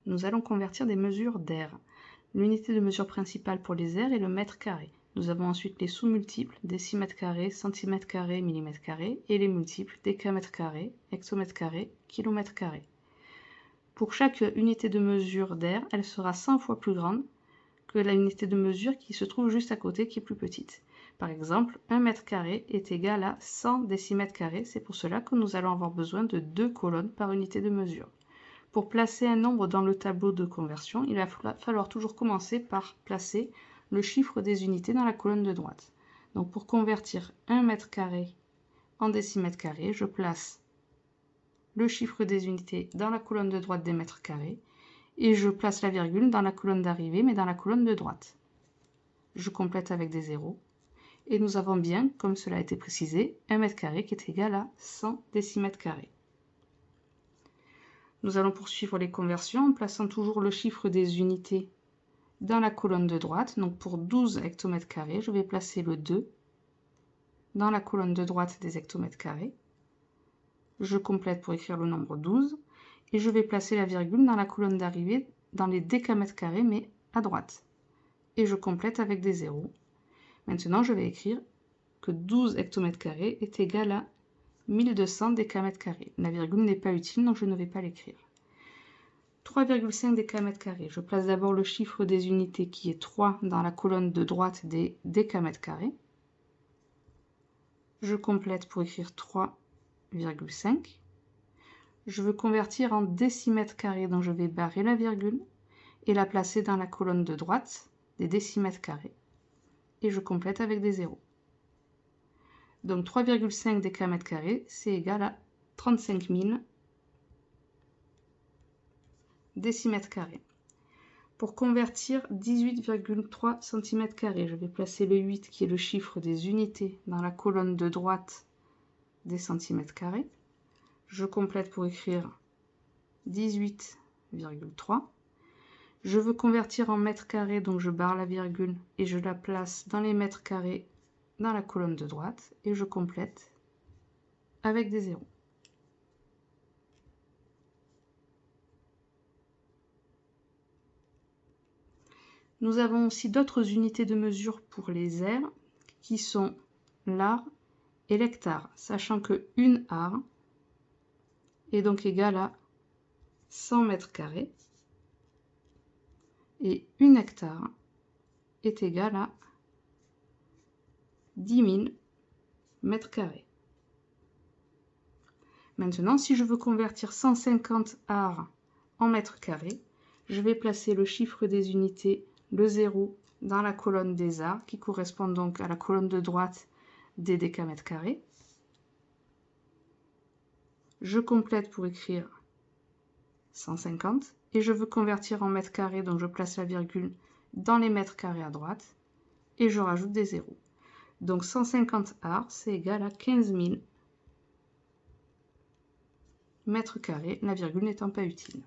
Nous allons convertir des mesures d'air. L'unité de mesure principale pour les airs est le mètre carré. Nous avons ensuite les sous-multiples, décimètre carré, centimètre carré, millimètre carré, et les multiples, décamètre carré, hectomètre carré, kilomètre carré. Pour chaque unité de mesure d'air, elle sera 100 fois plus grande que la unité de mesure qui se trouve juste à côté, qui est plus petite. Par exemple, 1 mètre carré est égal à 100 décimètres carrés. C'est pour cela que nous allons avoir besoin de 2 colonnes par unité de mesure. Pour placer un nombre dans le tableau de conversion, il va falloir toujours commencer par placer le chiffre des unités dans la colonne de droite. Donc pour convertir 1 mètre carré en décimètres carrés, je place le chiffre des unités dans la colonne de droite des mètres carrés et je place la virgule dans la colonne d'arrivée, mais dans la colonne de droite. Je complète avec des zéros. Et nous avons bien, comme cela a été précisé, 1 mètre carré qui est égal à 100 décimètres carrés. Nous allons poursuivre les conversions en plaçant toujours le chiffre des unités dans la colonne de droite. Donc pour 12 hectomètres carrés, je vais placer le 2 dans la colonne de droite des hectomètres carrés. Je complète pour écrire le nombre 12 et je vais placer la virgule dans la colonne d'arrivée dans les décamètres carrés, mais à droite. Et je complète avec des zéros. Maintenant, je vais écrire que 12 hectomètres carrés est égal à 1200 décamètres carrés. La virgule n'est pas utile, donc je ne vais pas l'écrire. 3,5 décamètres carrés. Je place d'abord le chiffre des unités qui est 3 dans la colonne de droite des décamètres carrés. Je complète pour écrire 3,5. Je veux convertir en décimètres carrés, donc je vais barrer la virgule et la placer dans la colonne de droite des décimètres carrés. Et je complète avec des zéros. Donc 3,5 décamètres carrés, c'est égal à 35 000 décimètres carrés. Pour convertir 18,3 cm², je vais placer le 8 qui est le chiffre des unités dans la colonne de droite des centimètres carrés. Je complète pour écrire 18,3. Je veux convertir en mètres carrés, donc je barre la virgule et je la place dans les mètres carrés dans la colonne de droite et je complète avec des zéros. Nous avons aussi d'autres unités de mesure pour les airs qui sont l'ar et l'hectare, sachant que une ar est donc égale à 100 mètres carrés et une hectare est égale à 10 000 mètres carrés. Maintenant, si je veux convertir 150 ar en mètres carrés, je vais placer le chiffre des unités, le 0, dans la colonne des ar, qui correspond donc à la colonne de droite des décamètres carrés. Je complète pour écrire 150 et je veux convertir en mètres carrés, donc je place la virgule dans les mètres carrés à droite et je rajoute des zéros. Donc 150 ar, c'est égal à 15 000 mètres carrés, la virgule n'étant pas utile.